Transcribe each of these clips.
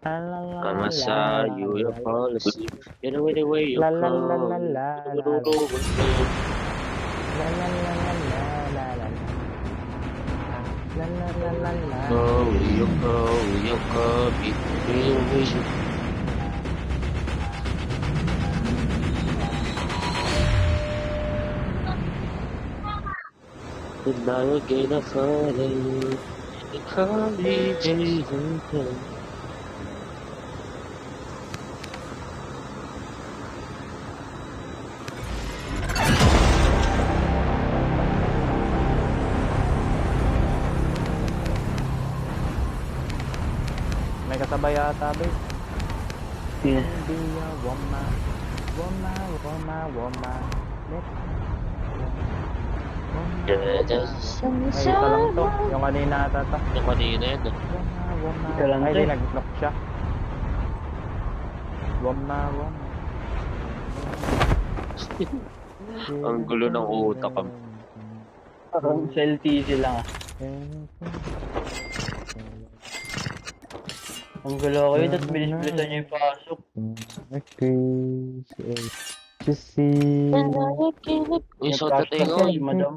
I'ma side you your policy. Get away the way you La la la call. la la la la. La la la la la la la. La la la la la. Go, you go, be real vision. And now again I follow you. You call me Jason. May kasabay yata, babe. Yeah. Be a woman. Woman. Yeah, Ay, isa lang to. Yung kanina ata to. yung kanina yun. Ika lang Ay, to di eh. nag-knock siya. Woman. Ang gulo ng utak ko. Parang sa LTC lang ah. Ang gulo ko yun, tapos bilis-bilisan niya yung pasok. To see. Uy, so Nag-crash tatay test ko. si madam.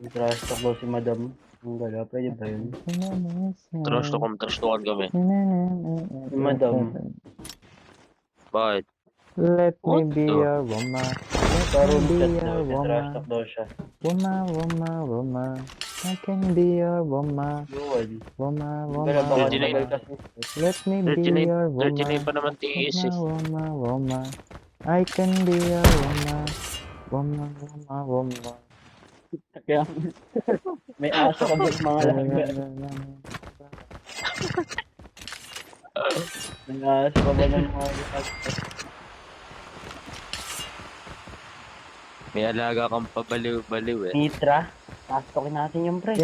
Nag-crash talk daw si madam. Ang gulo, pwede ba yun? Trash talk kami. Si madam. Bakit? Let me What be the? your woman. Parang Be chat your daw, nag-crash woman. talk daw siya. Woman. I can be your woman. Yun. Woman. Pero baka Virgin nagal kasi. Let me be your 39 woman. pa naman tiis eh. Woman. I can be your woman. Woman. Kaya may aso ka ba mga laga? May aso ka ba ng mga laga? May alaga kang pabaliw-baliw eh. Nitra, tastokin natin yung pre.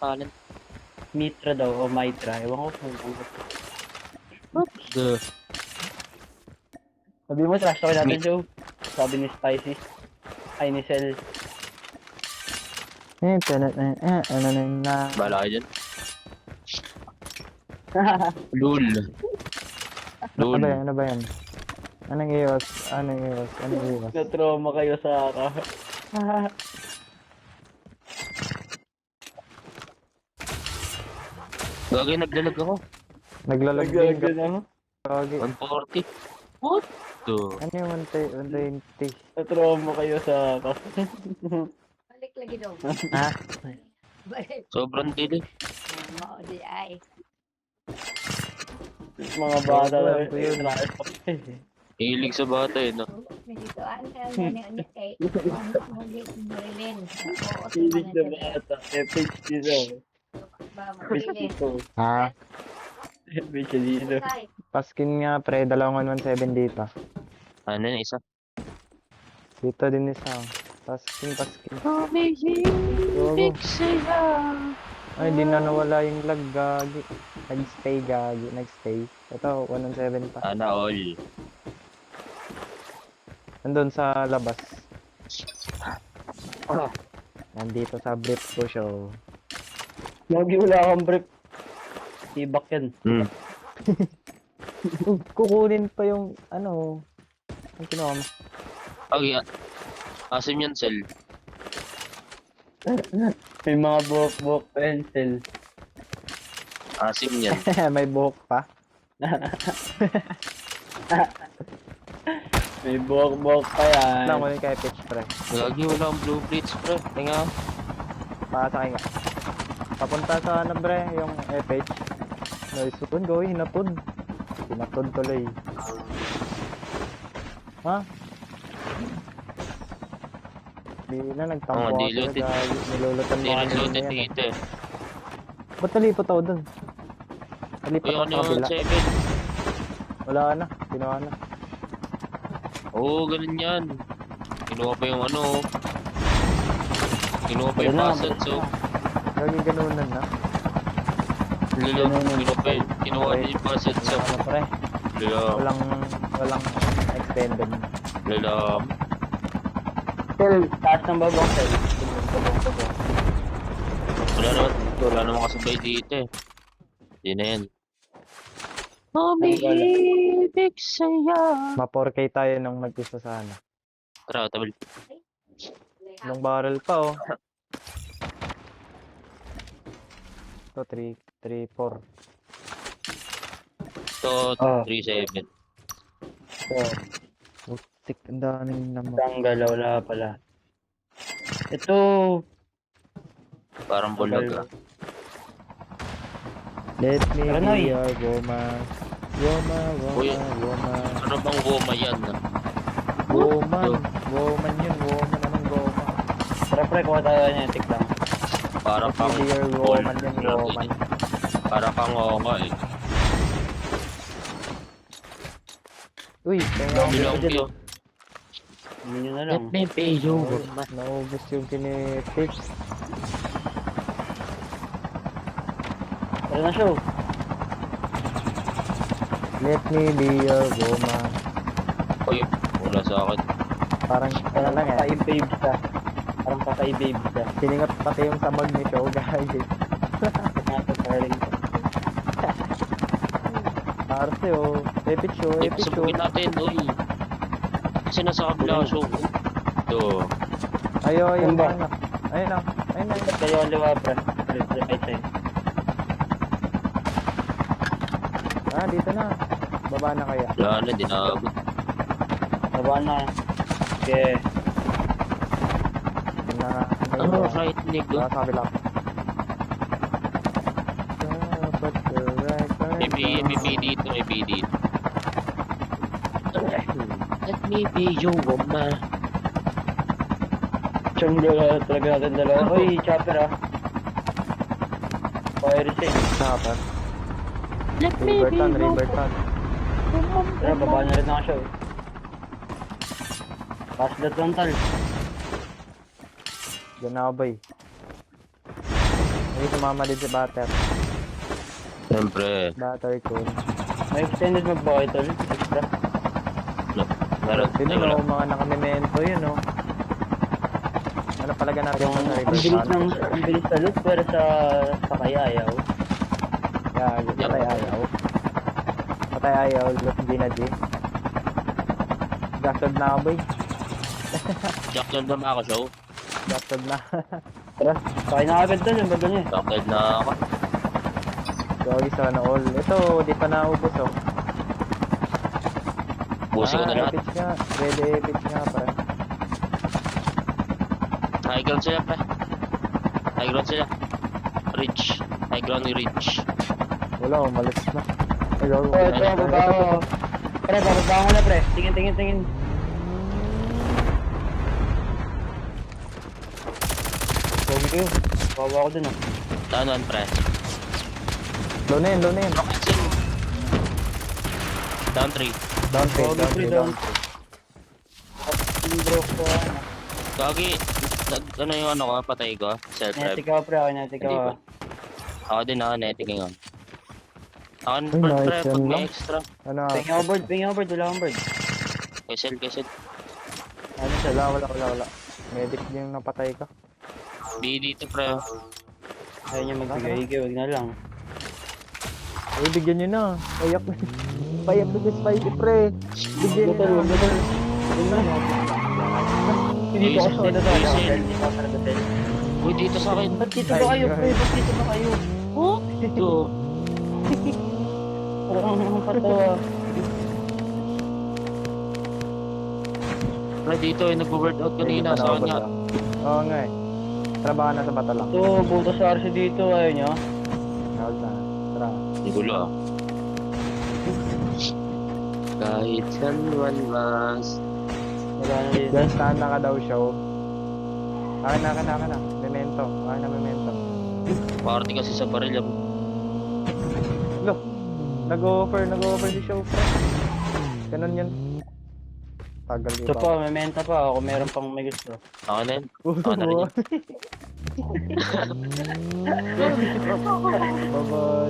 Palan. Mitra daw o Mitra. Ewan ko kung What the? sabi mo, trash talkin natin, Joe. Sabi ni Spicy. Ay, ni Cell. Bala ka dyan. Lul. Ano ba yan? Anong iwas? Na-trauma kayo sa aka. Gagay, naglalag ako. Naglalag din ka. Nagagano. Gagi. 140. What the? Ano yung 120? Na-trauma kayo sa aka. Balik lagi daw. Ha? Balik. Sobrang dili. Mao di ay. Mga bata Oo, lang. alam ko yun. Trash talk. Hilig sa bata eh, no? Dito an kaya ni kay Muli Marilyn. Oo, Hilig na bata. FHD daw. ba Marilyn. Ha? FHD daw. Paskin nga pre, 217 dito. Ano yung isa? Dito din isa. Paskin. Ay, di na nawala yung lag, gagi. Nag-stay. Ito, 117 pa. Sana all. Nandun sa labas. Nandito sa brief ko show. Lagi wala kang brief. Tibak yan. Kukunin pa yung, ano, ang kinuha mo. Okay, asim yan, Cell. May mga buhok pencil. Asim yan. May buhok pa. May buhok pa yan. Lang ko yung kay Pitch, pre. Lagi wala ang blue blitz, bro. Tinga. Pakasakay nga. Papunta sa ano, pre, yung FH. Nice one, go, hinatod. Hinatod tuloy. Ha? Di na, nagtampo Oo, ako di sila, looted. guys. Nilulutan Hindi mo rin kanina looted yan, eh. dito eh. Ba't nalipot ako dun? Nalipot Uy, ako ano sa kabila. yung 7? Wala na, ginawa na. Oo, ganun yan. Kinuha pa yung ano. Kinuha pa yung Ganun. facet, so. Lagi ganunan na. Kinuha din yung facet, so. Ano pre? Lala. Walang extended. Lala. Cell, taas ng babang cell. Wala naman kasabay dito eh. Hindi na yan. Wala. Umiibig sa'yo. Ma-4K tayo nang mag-isa sana. Tara, tabal. Nung barrel pa oh. Ito, 3, 4. Ito, Oh. 3-7. So, Putik, ang daming naman. tanggal, wala pala. Ito, Parang bulag ah. Let me Tara na, be your woman. Uy. Woman. Ano bang goma yan? Woman. Woman yun, woman. Anong woman? tara pre, kuha tayo niya, tik lang. Para Let pang me be your woman yun, woman. Para kang nga eh. Uy, kaya Bilonggo. Hindi nyo na lang. me be your naubos yung kinetic. Tara na show. Let me be your woman. Uy, wala sa akin. Parang, ano Parang lang eh. papay-babes ka. Parang papay-babes ka. Siningat pati yung sabag ni Show, guys. Napag-paring ka. Arce, oh. Epic show, Uy, epic show. pasabugin natin, uy. Kasi nasa kabila show. Ito. Ayo, Ano ba? anak. Ayun na. Ayun na. Ba't kayo ang liwa pre? Right side. Ah, dito na. Baba na kaya. Wala na, dinabot. Sabaan na. Okay. Yun na. Ano, right leg oh. Ah, sabi lang. May B dito, may B dito. Let me be your woman. Chongga talaga natin dalawa. Uy, chopper ah. Fire sing. Chopper. Let me be Riverton, your Riverton. Tara, baba na rin ako siya. Pass that lang tal. Diyan na ako, boy. Hindi sumama din si Butter. Siyempre. Butter ko. May extended mag-buy tol. Extra. Meron. Sino Ay, wala. no, mga nakamemento yun, no? Ano palaga natin Yung sa ang bilis Riverton? ang bilis sa loot pero sa kaya ayaw. Yeah, patay ayaw. Patay ayaw, look G na G. Gasod na ako, boy. Jackson ba ako show? Gasod na. Tara, kaya na agad tol. Ang bagal niya. Jackson na ako. Sorry, sana all. Ito, di pa naubos, oh. Busin ko na lahat. Epic nga. Ready epic nga, pare. High ground sila pre. High ground sila. Ridge. High ground ni Ridge. Wala, umalis na. Ayaw, Oh, ito, baba ako. Tara, bababa ko na pre. Tingin. Pogi kayo. Bawa ako dun ah. Tanon pre. Low na yun, low na yun. Rocket Cell. Down 3. Down trade, Pogi down pre, trade, down. down. Bro ko. Gagi. Ano yung ano ko? Patay ko? Self-rev. Netik ako pre, ako netik Hindi ako. ba? Ako din ako, netting yun. Ako Ay, pre, nice pag yan may lang. extra. Ano? Ping ako bird, wala akong bird. Kesel. Ano siya? Wala. Medic yung napatay ka. B dito pre. Ayaw niya magbigay, wag na lang. Ay, bigyan nyo na. Payak na. Payak na spicy, pre. Bigyan nyo na. Hindi ko kasi dito tayo. Diesel. Hindi ko sa hotel. Uy, dito sa akin. Ba't dito ba kayo pre? Ba't dito ba kayo? Oh? Dito. Parang katawa. Pre, dito yung nag-workout kanina sa kanya. Oo nga eh. Trabaho na sa bata lang. Ito, buto sa RC dito, ayaw niya. Out na. Tara. Ang gulo ah. Kahit saan man mas. Wala na dito. Guys, tahan na ka daw show. Akin na. Memento. Akin na memento. Party kasi sa baril. Look. Nag-offer si show, pre. Ganun yan. Tagal Ito iba. pa, may menta pa. Ako meron pang may gusto. Ako na yun. Ako na rin yun. Bye-bye.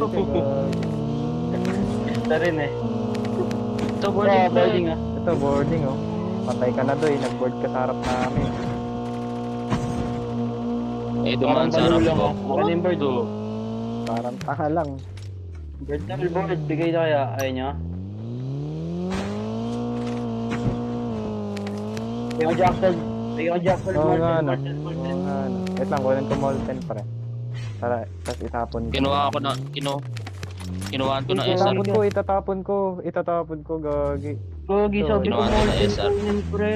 Ito rin eh. Ito, Boarding, boarding. boarding ah. Ito, boarding, oh. Patay ka na doy. Nag-board ka sa harap namin. Eh, dumaan sa harap ko. Ano yung bird? Parang tanga lang. Bird na bird. Bigay na kaya. Ayaw niya. Bigay ko jackal. Bigay ko jackal. Oo nga, no. Martel. Oo nga, no. Wait lang, kunin ko molten pre. Tapos itapon ko. Kinuha ko na, kinuhaan ko na SR. Itatapon ko, gagi. Gogi, sabi ko Kinuha ko na molten SR. ko yun, pre.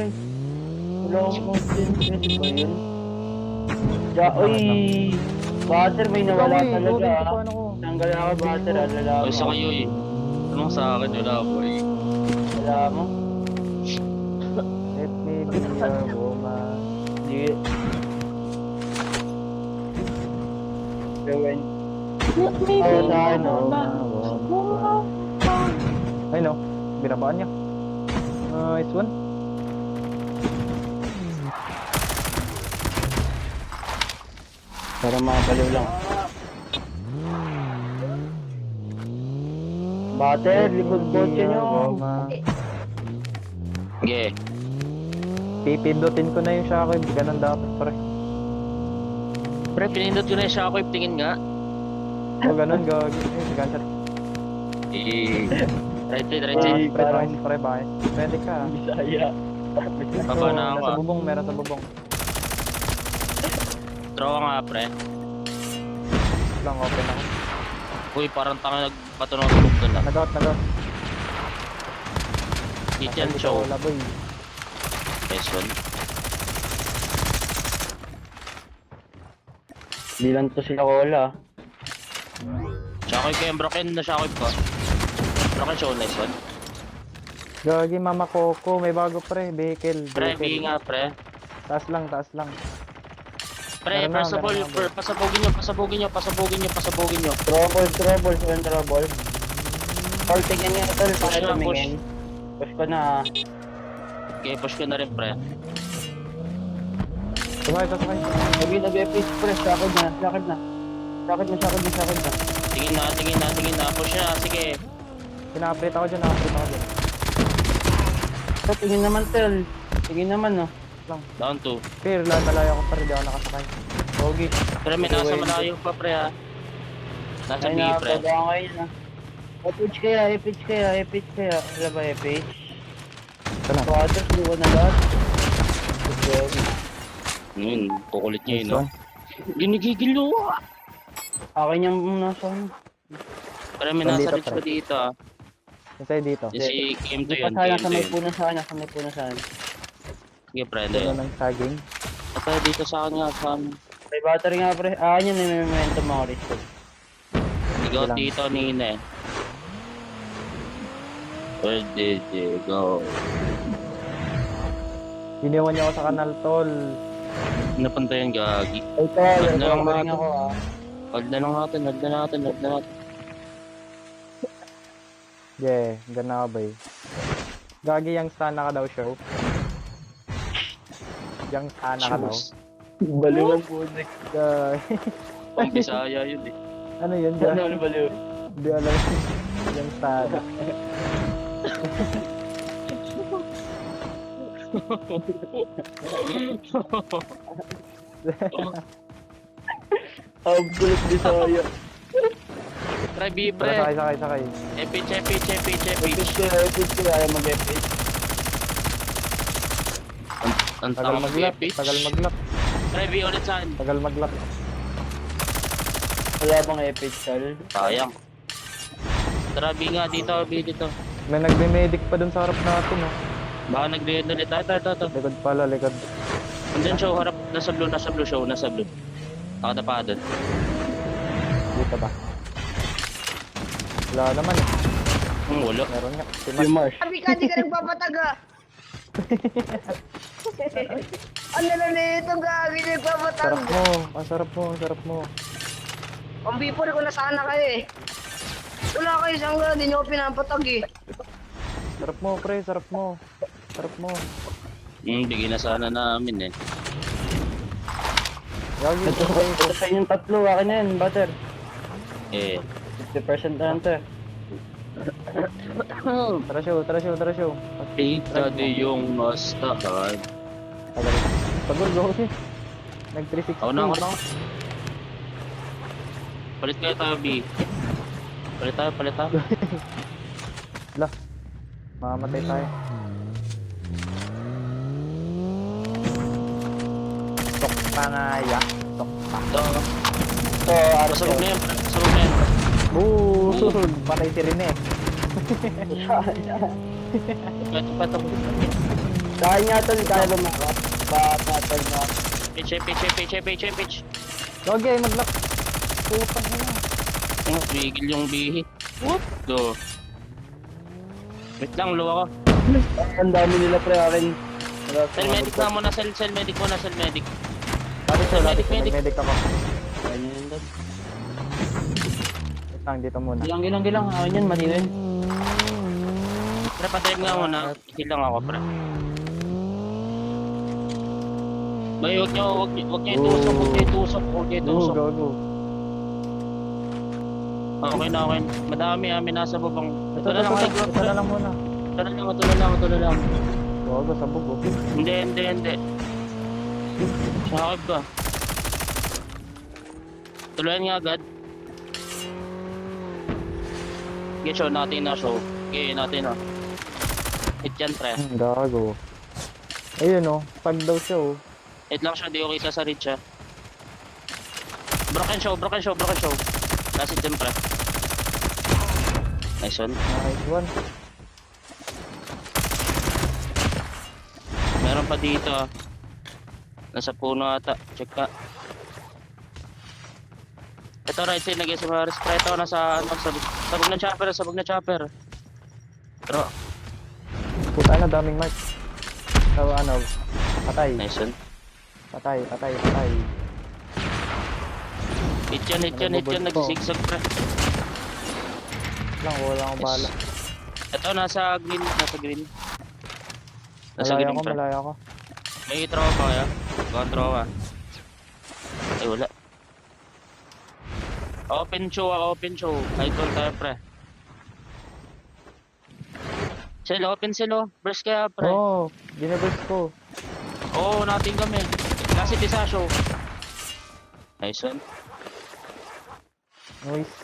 Wala akong molten. Pwede ba yun? Uy! Butter, may nawala talaga. Kunin ko paano ko. Tanggal na ako butter, lala O sa mo. kayo eh. Anong sa akin, wala po eh. Lala mo. Let me be your woman. Hindi. Gawin. Oo, sa akin, oh. Ay no, binabaan niya. Nice one. Para makapaliw lang. Butter, likod kotse nyo. Sige. Pipindutin ko na yung shockwave, ganun dapat pre. Pre, pinindot ko na yung shockwave, tingin nga. O ganun, gagi. Si Gunshot. Eh, right side, right Ay, side. Pre, bakit? Pwede ka. Bisaya. Baba na ako, Nasa ah. bubong, meron sa bubong. Draw nga, pre. Lang, open ako. Uy, parang tanga nagpatunog doon ah. Nag-out. Kitchen show. Wala boy. Nice one. Hindi lang to sila cola. Shockwave ko yung broken na shockwave ko. Broken show, nice one. Gagi, Mama Coco, may bago pre, vehicle. Pre, bigay nga, pre. Taas lang. Pre, Meron na, first of all, meron na, pasabugin nyo. Trouble, silang trouble. Tol, tingnan nga tol, Push para lang, tumingin. Push ko na. Okay, push ko na rin, pre. Sakay. Lagi nag-epic press, sakod na. Sakod na. Tingin na. Push na, sige. Pina-update ako dyan. So, tingin naman tol. Tingin naman no. Down 2. Clear, malayo ako pa rin, di ako nakasakay. Pogi. Pero may nasa malayo pa, pre, ha. Nasa Ay B, na, pre. pwede ako ngayon ha. Epic kaya. Wala ba epic? Ito na. Butter, luwa na lahat. Pogi. Kukulit niya yun, Nice no? one. Ginigigil nyo. Akin yung nasa ano. Pero may Nandito, nasa ridge pre. pa dito, ha. Yung sa'yo dito. Yung si Kim to Hindi pa yun, sana Kim sa to may yun. puno sana, Sige, pre, Ito hindi. ng saging. At dito sa akin nga, Sam. May battery nga pre. Yun may momentum ako rito. Ikaw lang. dito, Nina, eh. Where did you go? Iniwan niya ako sa kanal, tol. Napunta yung gagi. Ay tol, Wag na lang recovering natin. ako Hold na natin. Yeah, gana ka ba eh. Gagi yung sana ka daw show. Yung sana ka daw. Baliwan po next. Gagi. Pang Bisaya yun, eh. Ano yun? Ano baliw? Hindi alam. Yung sana. Ang bulit Bisaya. Try B, Pre, pre. sakay. Epic. Epic kaya ayaw mag-epic. Ang Tagal tama maglap. epic. Tagal maglap. Try B ulit saan? Tagal maglap. Wala bang epic tol? Sayang. Tara, B nga dito, B dito. May nagme-medic pa dun sa harap natin, oh. Baka nag-read ulit. Ito. Likod pala, likod. Andun show, harap. Nasa blue show, nasa blue. Nakatapa doon. Dito ba? Wala naman eh. Wala. Meron nga. Si Yung Mark. Marsh. Sabi ka, di ka nagpapataga. Ano na nito, gagi, nagpapatag. Sarap mo. Ang sarap mo. Ang bipor ko na sana kayo eh. Wala kayo siyang gano'n, di nyo ako pinapatag eh. Sarap mo, pre. Sarap mo. Bigyan na sana namin, eh. Gagi. Ito sa inyong tatlo, akin na yan, butter. Eh. 50% na lang to. Tara show. Ika di yung mastahan. Tagal. Tagol, gawin. Nag 360. Ako na. Palit kayo tayo, B. Palit tayo. Mamamatay tayo. Tok pa nga ya. Tok pa. Ito, pasabog na yan. Boom! Patay si Rene. Ito. Kaya nga tol, kaya lumakot. Tol na. Pitch. Gogi, mag-lock. Putang ina. Bigil yung bihi. Whoop! Do. Wait lang, luwa ko. Ang dami nila pre akin. Cell medic na muna, cell medic muna, cell medic. Sabi ko, Medic. medic ako. Ganyan tol. Wait lang, dito muna. Gilang. Akin yan, matinin. Pre, patay nga muna. Heal lang ako, pre. Bay, huwag niyo itusok. Go. Okay na. Madami, nasa babang. Ito na lang, Ito na lang muna. Ito na lang. Gogo, sabog oh. Hindi. Sakib ka. Tuluyan nga agad. Okay, show natin na. Hit yan, pre. Gago. Ayun oh, pag daw siya oh. Hit lang siya, di ko kita sa reach siya. Broken show. Last hit din, pre. Nice one. Nice one. Meron pa dito. Nasa puno ata. Check ka. Ito right side lagi sa mga respreto. Nasa sabog na chopper. Pero, Puta na, daming mark. So patay. nice one. Patay. Hit yan. Nag-zigzag, pre. Wala akong bala. Ito, nasa green. Nasa green, pre. Malaya ako. May throw pa kaya? Throw. Ay, wala. Open show. Idol tayo, pre. Open silo. Burst kaya, pre. Oh, ginabers ko. Oo, natin kami. Kasi sa show. Nice one. Noise.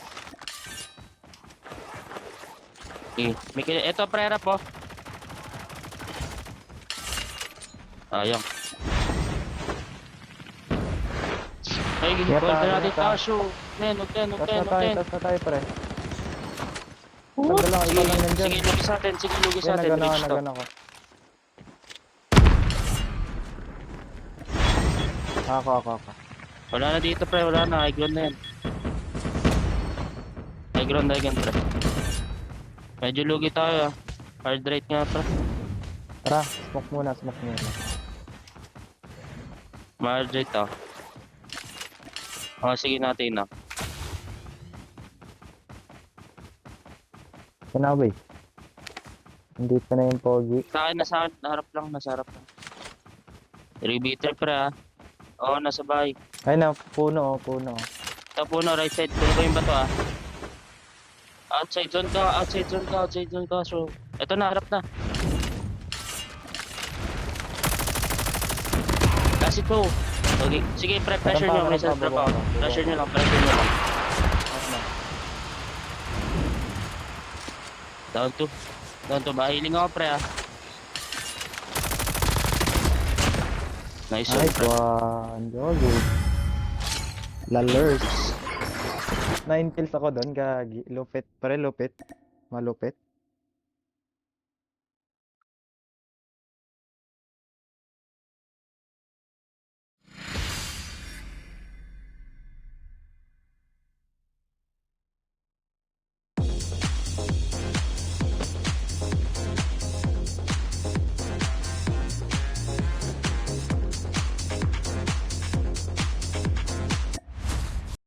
Okay. Ito, pre-rap, oh. Ayang. Ay, Yata, hold na natin yata. tayo show. Huwag Tas na tayo pre. Iba lang nandyan. Sige, lugis natin. Reach to. Nagana ko. Ako. Wala na dito, pre. Wala na. High ground na yan. High ground, pre. Medyo lugi tayo, ah. Hard rate nga, pre. Tara, smoke muna. Hard rate, ah. Sige natin, ah. Kanabay. Hindi pa na yung pogi. Sa akin. Nasa harap lang. Rebeater, pre, ah. Oo, nasa bahay. Ay na, puno. Ito puno, right side. Puno ko yung bato, ah. Outside zone ka. So, ito na, harap na. Kasi po. Okay. Sige, pre, pressure nyo. May self-drop ako. Pressure nyo lang. Down to. Mahiling ako, pre, ah. Nice one, pre. one. Gogo. Lalers. 9 kills ako doon, gagi. Lupit. Malupit.